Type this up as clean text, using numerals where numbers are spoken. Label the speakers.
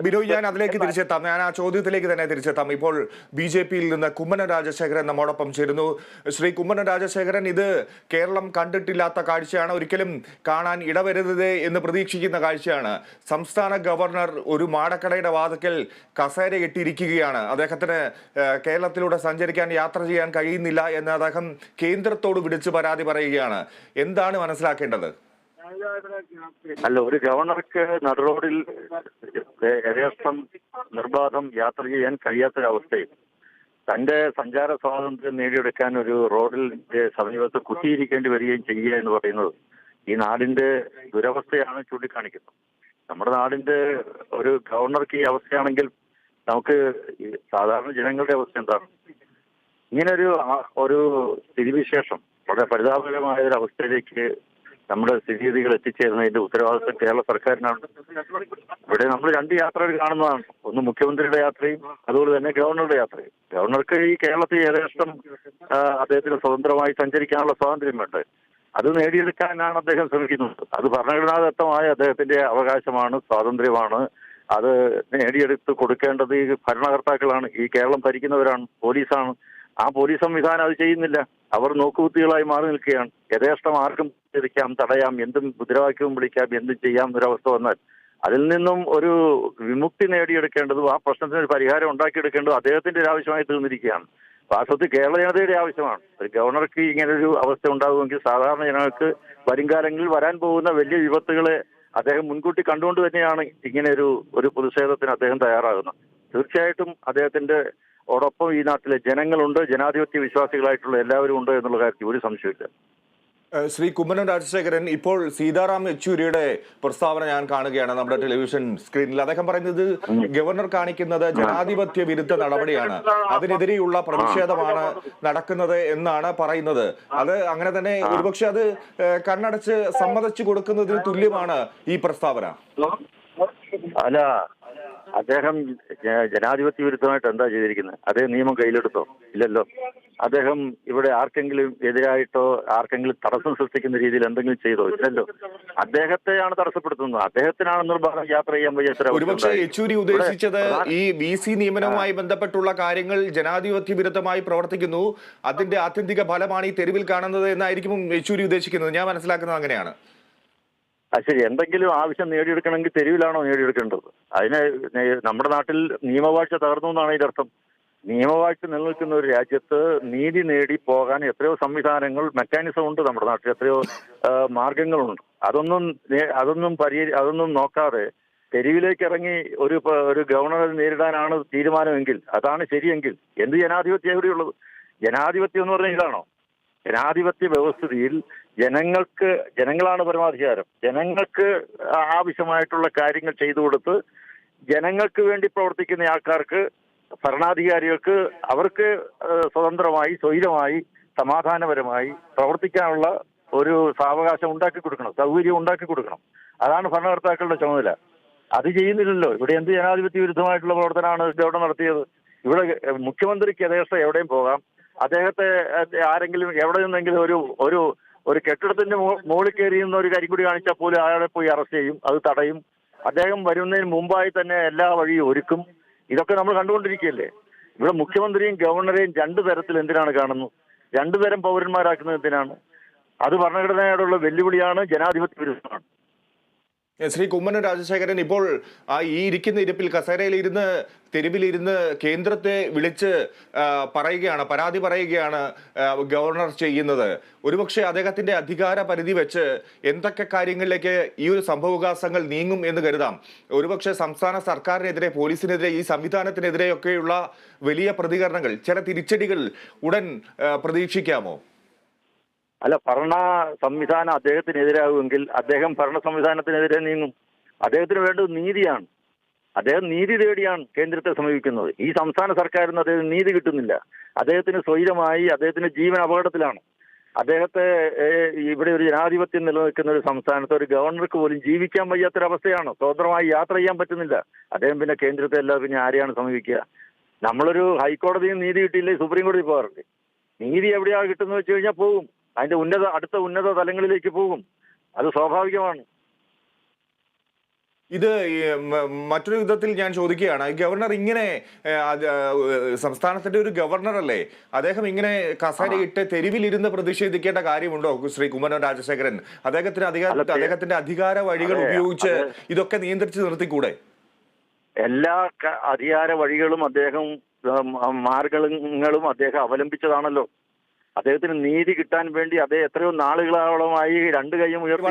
Speaker 1: ബിനോയ്, ഞാൻ അതിലേക്ക് തിരിച്ചെത്താം. ഞാൻ ആ ചോദ്യത്തിലേക്ക് തന്നെ തിരിച്ചെത്താം. ഇപ്പോൾ BJP-യിൽ നിന്ന് കുമ്മനം രാജശേഖരൻ നമ്മോടൊപ്പം ചേരുന്നു. ശ്രീ കുമ്മനം രാജശേഖരൻ, ഇത് കേരളം കണ്ടിട്ടില്ലാത്ത കാഴ്ചയാണ്, ഒരിക്കലും കാണാൻ ഇടവരുതേ എന്ന് പ്രതീക്ഷിക്കുന്ന കാഴ്ചയാണ്. സംസ്ഥാന ഗവർണർ ഒരു മാടക്കടയുടെ വാതിക്കൽ കസേര കെട്ടിയിരിക്കുകയാണ്. അദ്ദേഹത്തിന് കേരളത്തിലൂടെ സഞ്ചരിക്കാൻ, യാത്ര ചെയ്യാൻ കഴിയുന്നില്ല എന്ന് അദ്ദേഹം കേന്ദ്രത്തോട് വിളിച്ച് പരാതി പറയുകയാണ്. എന്താണ് മനസ്സിലാക്കേണ്ടത്?
Speaker 2: അല്ല, ഒരു ഗവർണർക്ക് നടുറോഡിൽ യഥേഷ്ടം നിർബാധം യാത്ര ചെയ്യാൻ കഴിയാത്തൊരവസ്ഥയിൽ തന്റെ സഞ്ചാര സ്വാതന്ത്ര്യം നേടിയെടുക്കാൻ ഒരു റോഡിൽ സമീപത്ത് കുത്തിയിരിക്കേണ്ടി വരികയും ചെയ്യുക എന്ന് പറയുന്നത് ഈ നാടിന്റെ ദുരവസ്ഥയാണ് ചൂണ്ടിക്കാണിക്കുന്നത്. നമ്മുടെ നാടിന്റെ ഒരു ഗവർണർക്ക് ഈ അവസ്ഥയാണെങ്കിൽ നമുക്ക് സാധാരണ ജനങ്ങളുടെ അവസ്ഥ എന്താണ്? ഇങ്ങനൊരു ഒരു സ്ഥിതിവിശേഷം വളരെ പരിതാപകരമായ ഒരു അവസ്ഥയിലേക്ക് നമ്മുടെ സ്ഥിതിഗതികൾ എത്തിച്ചേരുന്നതിന്റെ ഉത്തരവാദിത്വം കേരള സർക്കാരിനാണ്. ഇവിടെ നമ്മൾ രണ്ട് യാത്രകൾ കാണുന്നതാണ്. ഒന്ന് മുഖ്യമന്ത്രിയുടെ യാത്രയും അതുപോലെ തന്നെ ഗവർണറുടെ യാത്രയും. ഗവർണർക്ക് ഈ കേരളത്തിൽ യഥേഷ്ടം അദ്ദേഹത്തിന് സ്വതന്ത്രമായി സഞ്ചരിക്കാനുള്ള സ്വാതന്ത്ര്യം വേണ്ടത്. അത് നേടിയെടുക്കാനാണ് അദ്ദേഹം ശ്രമിക്കുന്നത്. അത് ഭരണഘടനാദത്തമായ അദ്ദേഹത്തിന്റെ അവകാശമാണ്, സ്വാതന്ത്ര്യമാണ്. അത് നേടിയെടുത്ത് കൊടുക്കേണ്ടത് ഈ ഭരണകർത്താക്കളാണ്, ഈ കേരളം ഭരിക്കുന്നവരാണ്, പോലീസാണ്. ആ പോലീസ് സംവിധാനം അത് ചെയ്യുന്നില്ല. അവർ നോക്കുകുത്തികളായി മാറി നിൽക്കുകയാണ്. യഥേഷ്ടം ആർക്കും തിരിക്കാം, തടയാം, എന്തും മുദ്രാവാക്യവും വിളിക്കാം, എന്തും ചെയ്യാം എന്നൊരവസ്ഥ വന്നാൽ അതിൽ നിന്നും ഒരു വിമുക്തി നേടിയെടുക്കേണ്ടതും ആ പ്രശ്നത്തിന് ഒരു പരിഹാരം ഉണ്ടാക്കിയെടുക്കേണ്ടതും അദ്ദേഹത്തിന്റെ ഒരു ആവശ്യമായി തീർന്നിരിക്കുകയാണ്. വാസ്തവത്തിൽ കേരള ജനതയുടെ ആവശ്യമാണ്. ഒരു ഗവർണർക്ക് ഇങ്ങനൊരു അവസ്ഥ ഉണ്ടാകുമെങ്കിൽ സാധാരണ ജനങ്ങൾക്ക് വരുംകാലങ്ങളിൽ വരാൻ പോകുന്ന വലിയ വിപത്തുകളെ അദ്ദേഹം മുൻകൂട്ടി കണ്ടുകൊണ്ട് തന്നെയാണ് ഇങ്ങനെ ഒരു പ്രതിഷേധത്തിന് അദ്ദേഹം തയ്യാറാകുന്നത്. തീർച്ചയായിട്ടും അദ്ദേഹത്തിന്റെ ഓടൊപ്പം ഈ നാട്ടിലെ ജനങ്ങളുണ്ട്, ജനാധിപത്യ വിശ്വാസികളായിട്ടുള്ള എല്ലാവരും ഉണ്ട് എന്നുള്ള കാര്യത്തിൽ ഒരു സംശയമില്ല.
Speaker 1: ശ്രീ കുമ്മനം രാജശേഖരൻ, ഇപ്പോൾ സീതാറാം യെച്ചൂരിയുടെ പ്രസ്താവന ഞാൻ കാണുകയാണ് നമ്മുടെ ടെലിവിഷൻ സ്ക്രീനിൽ. അദ്ദേഹം പറയുന്നത് ഗവർണർ കാണിക്കുന്നത് ജനാധിപത്യ വിരുദ്ധ നടപടിയാണ്, അതിനെതിരെയുള്ള പ്രതിഷേധമാണ് നടക്കുന്നത് എന്നാണ് പറയുന്നത്. അത് അങ്ങനെ തന്നെ ഒരുപക്ഷെ അത് കണ്ണടച്ച് സമ്മതിച്ചു കൊടുക്കുന്നതിന് തുല്യമാണ് ഈ പ്രസ്താവന.
Speaker 2: അല്ല, അദ്ദേഹം ജനാധിപത്യ വിരുദ്ധമായിട്ട് എന്താ ചെയ്തിരിക്കുന്നത്? അദ്ദേഹം നിയമം കയ്യിലെടുത്തോ? ഇല്ലല്ലോ. അദ്ദേഹം ഇവിടെ ആർക്കെങ്കിലും എതിരായിട്ടോ ആർക്കെങ്കിലും തടസ്സം സൃഷ്ടിക്കുന്ന രീതിയിൽ എന്തെങ്കിലും ചെയ്തോ? ഇല്ലല്ലോ. അദ്ദേഹത്തെയാണ് തടസ്സപ്പെടുത്തുന്നത്. അദ്ദേഹത്തിനാണ് നിർബാധം യാത്ര ചെയ്യാൻ വയ്യാത്ത.
Speaker 1: ഒരുപക്ഷെ യെച്ചൂരി ഉദ്ദേശിച്ചത് ഈ VC നിയമനവുമായി ബന്ധപ്പെട്ടുള്ള കാര്യങ്ങൾ ജനാധിപത്യ വിരുദ്ധമായി പ്രവർത്തിക്കുന്നു, അതിന്റെ ആത്യന്തിക ഫലമാണ് ഈ തെരുവിൽ കാണുന്നത് എന്നായിരിക്കും യെച്ചൂരി ഉദ്ദേശിക്കുന്നത്. ഞാൻ മനസ്സിലാക്കുന്നത് അങ്ങനെയാണ്.
Speaker 2: ശരി, എന്തെങ്കിലും ആവശ്യം നേടിയെടുക്കണമെങ്കിൽ തെരുവിലാണോ നേടിയെടുക്കേണ്ടത്? അതിന് നമ്മുടെ നാട്ടിൽ നിയമവാഴ്ച തകർന്നു എന്നാണ് ഇതിന്റെ അർത്ഥം. നിയമവാഴ്ച നിലനിൽക്കുന്ന ഒരു രാജ്യത്ത് നീതി നേടി പോകാൻ എത്രയോ സംവിധാനങ്ങൾ, മെക്കാനിസം ഉണ്ട് നമ്മുടെ നാട്ടിൽ, എത്രയോ മാർഗങ്ങളുണ്ട്. അതൊന്നും നോക്കാതെ തെരുവിലേക്ക് ഇറങ്ങി ഒരു ഗവർണറെ നേരിടാനാണ് തീരുമാനമെങ്കിൽ, അതാണ് ശരിയെങ്കിൽ എന്ത് ജനാധിപത്യം എവിടെയുള്ളത്? ജനാധിപത്യം എന്ന് പറഞ്ഞാൽ ഇതാണോ? ജനാധിപത്യ വ്യവസ്ഥിതിയിൽ ജനങ്ങളാണ് പരമാധികാരം. ജനങ്ങൾക്ക് ആവശ്യമായിട്ടുള്ള കാര്യങ്ങൾ ചെയ്തു കൊടുത്ത് ജനങ്ങൾക്ക് വേണ്ടി പ്രവർത്തിക്കുന്ന ആൾക്കാർക്ക്, ഭരണാധികാരികൾക്ക് അവർക്ക് സ്വതന്ത്രമായി, സ്വൈരമായി, സമാധാനപരമായി പ്രവർത്തിക്കാനുള്ള ഒരു സാവകാശം ഉണ്ടാക്കി കൊടുക്കണം, സൗകര്യം ഉണ്ടാക്കി കൊടുക്കണം. അതാണ് ഭരണകർത്താക്കളുടെ ചുമതല. അത് ചെയ്യുന്നില്ലല്ലോ. ഇവിടെ എന്ത് ജനാധിപത്യ വിരുദ്ധമായിട്ടുള്ള പ്രവർത്തനമാണ് ഗവർണർ നടത്തിയത്? ഇവിടെ മുഖ്യമന്ത്രിക്ക് യഥേഷ്ടം എവിടെയും പോകാം. അദ്ദേഹത്തെ ആരെങ്കിലും എവിടെ നിന്നെങ്കിലും ഒരു കെട്ടിടത്തിന്റെ മുകളിൽ കയറിയുന്ന ഒരു കരിങ്കുടി കാണിച്ചാൽ പോലും അയാളെ പോയി അറസ്റ്റ് ചെയ്യും, അത് തടയും. അദ്ദേഹം വരുന്നതിന് മുമ്പായി തന്നെ എല്ലാ വഴിയും ഒരുക്കും. ഇതൊക്കെ നമ്മൾ കണ്ടുകൊണ്ടിരിക്കുകയല്ലേ. ഇവിടെ മുഖ്യമന്ത്രിയും ഗവർണറെയും രണ്ടു തരത്തിൽ എന്തിനാണ് കാണുന്നത്? രണ്ടു തരം പൗരന്മാരാക്കുന്നത് എന്തിനാണ്? അത് ഭരണഘടനയോടുള്ള വെല്ലുവിളിയാണ്, ജനാധിപത്യ വിരുദ്ധമാണ്.
Speaker 1: ശ്രീ കുമ്മനം രാജശേഖരൻ, ഇപ്പോൾ ഈ ഇരിക്കുന്ന ഇരിപ്പിൽ കസേരയിലിരുന്ന് തെരുവിലിരുന്ന് കേന്ദ്രത്തെ വിളിച്ച് പരാതി പറയുകയാണ് ഗവർണർ ചെയ്യുന്നത്. ഒരുപക്ഷെ അദ്ദേഹത്തിന്റെ അധികാര പരിധി വെച്ച് എന്തൊക്കെ കാര്യങ്ങളിലേക്ക് ഈ ഒരു സംഭവവികാസങ്ങൾ നീങ്ങും എന്ന് കരുതാം. ഒരുപക്ഷെ സംസ്ഥാന സർക്കാരിനെതിരെ, പോലീസിനെതിരെ, ഈ സംവിധാനത്തിനെതിരെയൊക്കെയുള്ള വലിയ പ്രതികരണങ്ങൾ, ചില തിരിച്ചടികൾ ഉടൻ പ്രതീക്ഷിക്കാമോ?
Speaker 2: അല്ല, ഭരണ സംവിധാനം അദ്ദേഹത്തിനെതിരാകുമെങ്കിൽ അദ്ദേഹം ഭരണ സംവിധാനത്തിനെതിരെ നീങ്ങും. അദ്ദേഹത്തിന് വേണ്ടത് നീതിയാണ്. അദ്ദേഹം നീതി തേടിയാണ് കേന്ദ്രത്തെ സമീപിക്കുന്നത്. ഈ സംസ്ഥാന സർക്കാരിൽ നിന്ന് അദ്ദേഹത്തിന് നീതി കിട്ടുന്നില്ല. അദ്ദേഹത്തിന് സ്വൈരമായി, അദ്ദേഹത്തിന്റെ ജീവൻ അപകടത്തിലാണ്. അദ്ദേഹത്തെ ഇവിടെ ഒരു ജനാധിപത്യം നിലനിൽക്കുന്ന ഒരു സംസ്ഥാനത്ത് ഒരു ഗവർണർക്ക് പോലും ജീവിക്കാൻ വയ്യാത്തൊരവസ്ഥയാണ്. സ്വതന്ത്രമായി യാത്ര ചെയ്യാൻ പറ്റുന്നില്ല. അദ്ദേഹം പിന്നെ കേന്ദ്രത്തെ അല്ല പിന്നെ ആരെയാണ് സമീപിക്കുക? നമ്മളൊരു ഹൈക്കോടതിയും നീതി കിട്ടിയില്ലേ സുപ്രീം കോടതി പോകാറുണ്ട്. നീതി എവിടെയാണ് കിട്ടുന്നത് വെച്ച് കഴിഞ്ഞാൽ പോകും, അതിന്റെ അടുത്ത ഉന്നത തലങ്ങളിലേക്ക് പോകും. അത് സ്വാഭാവികമാണ്.
Speaker 1: ഇത് മറ്റൊരു വിധത്തിൽ ഞാൻ ചോദിക്കുകയാണ്, ഗവർണർ ഇങ്ങനെ സംസ്ഥാനത്തിന്റെ ഒരു ഗവർണറല്ലേ, അദ്ദേഹം ഇങ്ങനെ കസേരയിട്ട് തെരുവിലിരുന്ന് പ്രതിഷേധിക്കേണ്ട കാര്യമുണ്ടോ ശ്രീ കുമ്മനം രാജശേഖരൻ? അദ്ദേഹത്തിന്റെ അധികാര വഴികൾ ഉപയോഗിച്ച് ഇതൊക്കെ നിയന്ത്രിച്ച് നിർത്തിക്കൂടെ?
Speaker 2: എല്ലാ അധികാര വഴികളും മാർഗങ്ങളും അദ്ദേഹം അവലംബിച്ചതാണല്ലോ. അദ്ദേഹത്തിന് നീതി കിട്ടാൻ വേണ്ടി അദ്ദേഹം എത്രയോ നാളുകളോളമായി രണ്ട് കൈയും ഉയർത്തി